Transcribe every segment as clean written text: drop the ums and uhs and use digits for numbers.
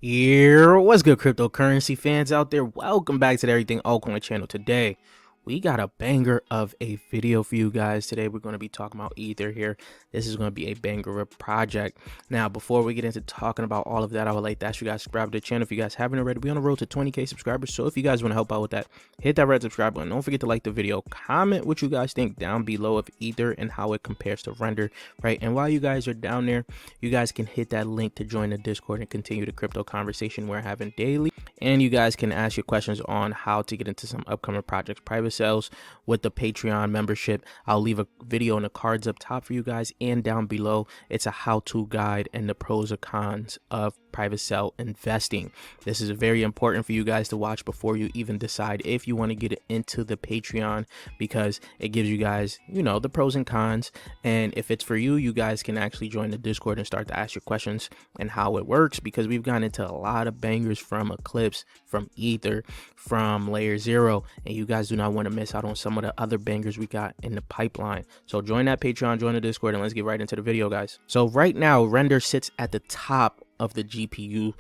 Yeah, what's good, cryptocurrency fans out there? Welcome back to the Everything Altcoin channel. Today, we got a banger of a video for you guys. Today, we're going to be talking about Ether here. This is going to be a banger of project. Now, before we get into talking about all of that, I would like to ask you guys to subscribe to the channel if you guys haven't already. We're on the road to 20K subscribers. So if you guys want to help out with that, hit that red subscribe button. Don't forget to like the video. Comment what you guys think down below of Ether and how it compares to render, right? And while you guys are down there, you guys can hit that link to join the Discord and continue the crypto conversation we're having daily. And you guys can ask your questions on how to get into some upcoming projects, private sales with the Patreon membership. I'll leave a video in the cards up top for you guys, and down below it's a how-to guide and the pros and cons of private sale investing. This is very important for you guys to watch before you even decide if you want to get into the Patreon, because it gives you guys, you know, the pros and cons. And if it's for you, you guys can actually join the Discord and start to ask your questions and how it works, because we've gotten into a lot of bangers from Eclipse, from Ether, from Layer Zero, and you guys do not want to miss out on some of the other bangers we got in the pipeline. So join that Patreon, join the Discord, and let's get right into the video, guys. So right now, render sits at the top of the GPU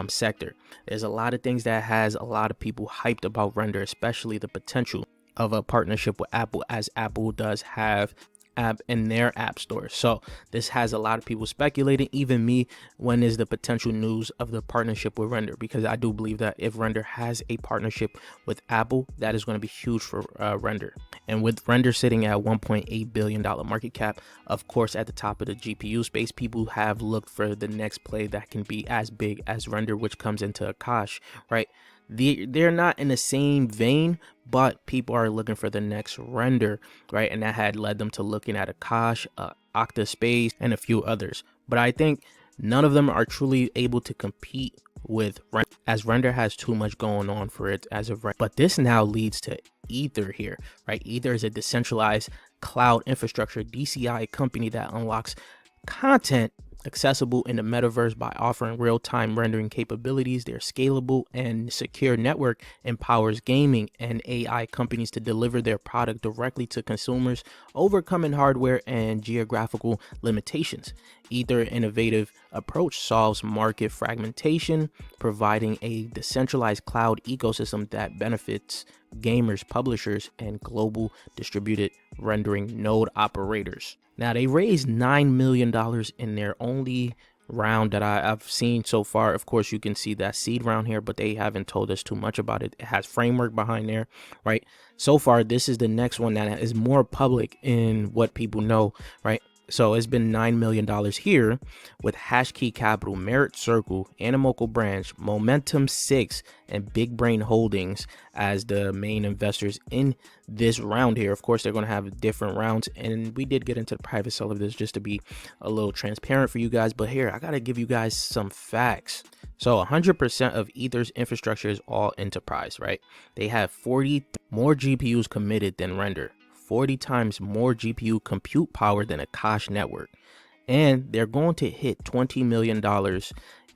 sector. There's a lot of things that has a lot of people hyped about render, especially the potential of a partnership with Apple, as Apple does have app in their app store. So this has a lot of people speculating, even me, when is the potential news of the partnership with render, because I do believe that if render has a partnership with Apple, that is going to be huge for render. And with render sitting at $1.8 billion market cap, of course at the top of the GPU space, people have looked for the next play that can be as big as render, which comes into akash, right? They're not in the same vein, but people are looking for the next render, right? And that had led them to looking at akash, octaspace, and a few others. But I think none of them are truly able to compete with render, as render has too much going on for it as of right. But this now leads to Ether here, right? Ether is a decentralized cloud infrastructure DCI company that unlocks content accessible in the metaverse by offering real-time rendering capabilities. Their scalable and secure network empowers gaming and AI companies to deliver their product directly to consumers, overcoming hardware and geographical limitations. Ether innovative approach solves market fragmentation, providing a decentralized cloud ecosystem that benefits gamers, publishers, and global distributed rendering node operators. Now, they raised $9 million in their only round that I've seen so far. Of course, you can see that seed round here, but they haven't told us too much about it. It has framework behind there, right? So far, this is the next one that is more public in what people know, right? So it's been $9 million here with Hashkey Capital, Merit Circle, Animoca Branch, Momentum 6, and Big Brain Holdings as the main investors in this round here. Of course, they're going to have different rounds, and we did get into the private sale of this just to be a little transparent for you guys. But here, I got to give you guys some facts. So 100% of Ether's infrastructure is all enterprise, right? They have 40 more GPUs committed than render. 40 times more GPU compute power than akash network, and they're going to hit $20 million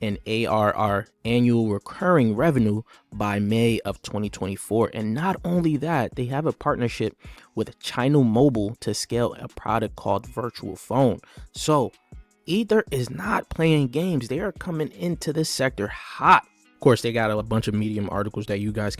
in ARR, annual recurring revenue, by May of 2024. And not only that, they have a partnership with China Mobile to scale a product called Virtual Phone. So Ether is not playing games. They are coming into this sector hot. Of course, they got a bunch of Medium articles that you guys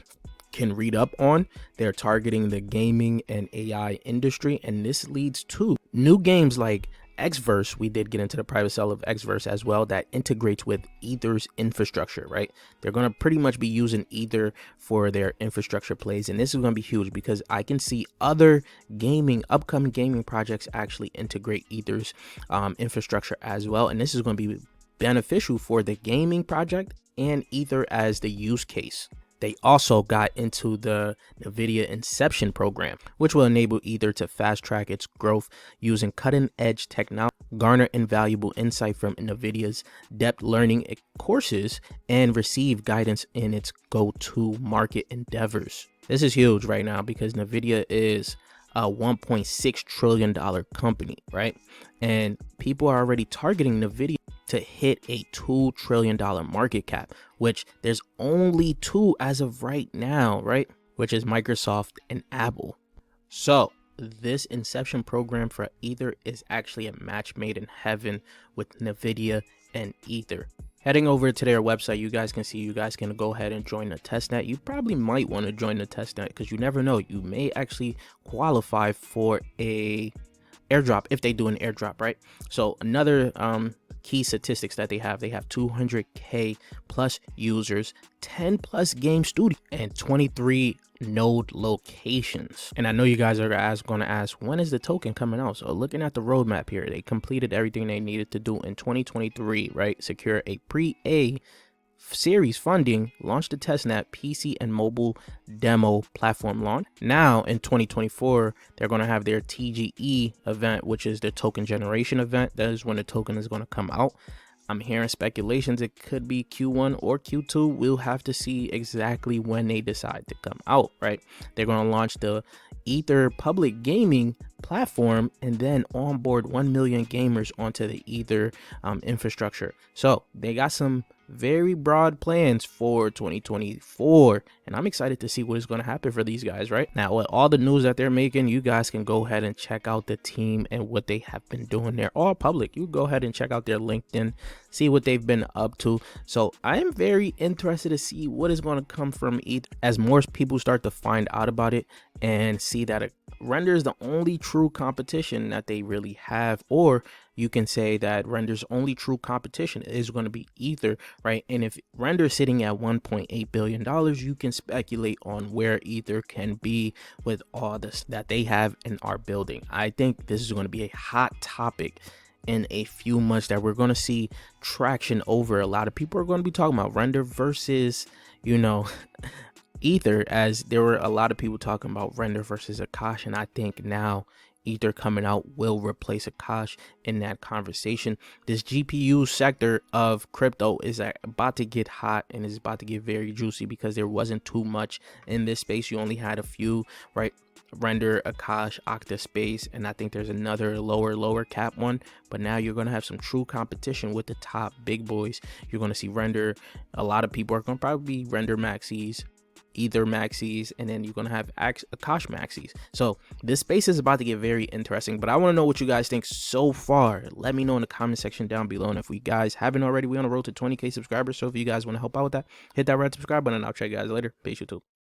can read up on. They're targeting the gaming and AI industry, and this leads to new games like Xverse. We did get into the private sale of Xverse as well, that integrates with Ether's infrastructure, right? They're going to pretty much be using Ether for their infrastructure plays, and this is going to be huge because I can see other upcoming gaming projects actually integrate Ether's infrastructure as well, and this is going to be beneficial for the gaming project and Ether as the use case. They also got into the Nvidia Inception program, which will enable Ether to fast track its growth using cutting edge technology, garner invaluable insight from Nvidia's depth learning courses, and receive guidance in its go-to market endeavors. This is huge right now because Nvidia is a $1.6 trillion company, right? And people are already targeting Nvidia to hit a $2 trillion market cap, which there's only two as of right now, right? Which is Microsoft and Apple. So this Inception program for Ether is actually a match made in heaven with Nvidia and Ether. Heading over to their website, you guys can see you guys can go ahead and join the testnet. You probably might want to join the testnet because you never know, you may actually qualify for a airdrop if they do an airdrop, right? So another key statistics that they have 200k plus users, 10 plus game studio, and 23 node locations. And I know you guys are going to ask, when is the token coming out? So looking at the roadmap here, they completed everything they needed to do in 2023, right? Secure a pre-A series funding, launched the testnet, PC and mobile demo platform launch. Now in 2024, they're going to have their TGE event, which is their token generation event. That is when the token is going to come out. I'm hearing speculations it could be Q1 or Q2. We'll have to see exactly when they decide to come out, right? They're going to launch the Ether public gaming platform and then onboard 1 million gamers onto the Ether infrastructure. So they got some very broad plans for 2024, and I'm excited to see what is going to happen for these guys. Right now, with all the news that they're making, you guys can go ahead and check out the team and what they have been doing. They're all public. You go ahead and check out their LinkedIn, see what they've been up to. So I am very interested to see what is going to come from ETH as more people start to find out about it and see that Render is the only true competition that they really have. Or you can say that Render's only true competition is going to be Ether, right? And if Render is sitting at $1.8 billion, you can speculate on where Ether can be with all this that they have and are building. I think this is going to be a hot topic in a few months that we're going to see traction over. A lot of people are going to be talking about Render versus, you know, Ether, as there were a lot of people talking about Render versus Akash, and I think now Ether coming out will replace Akash in that conversation. This GPU sector of crypto is about to get hot and is about to get very juicy because there wasn't too much in this space. You only had a few, right? Render, Akash, Octaspace, and I think there's another lower cap one. But now you're going to have some true competition with the top big boys. You're going to see Render. A lot of people are going to probably be Render maxis, Ether maxis, and then you're gonna have Akash maxis. So this space is about to get very interesting, but I want to know what you guys think so far. Let me know in the comment section down below, and if we guys haven't already, we on the road to 20k subscribers. So if you guys want to help out with that, hit that red subscribe button, and I'll check you guys later. Peace, YouTube.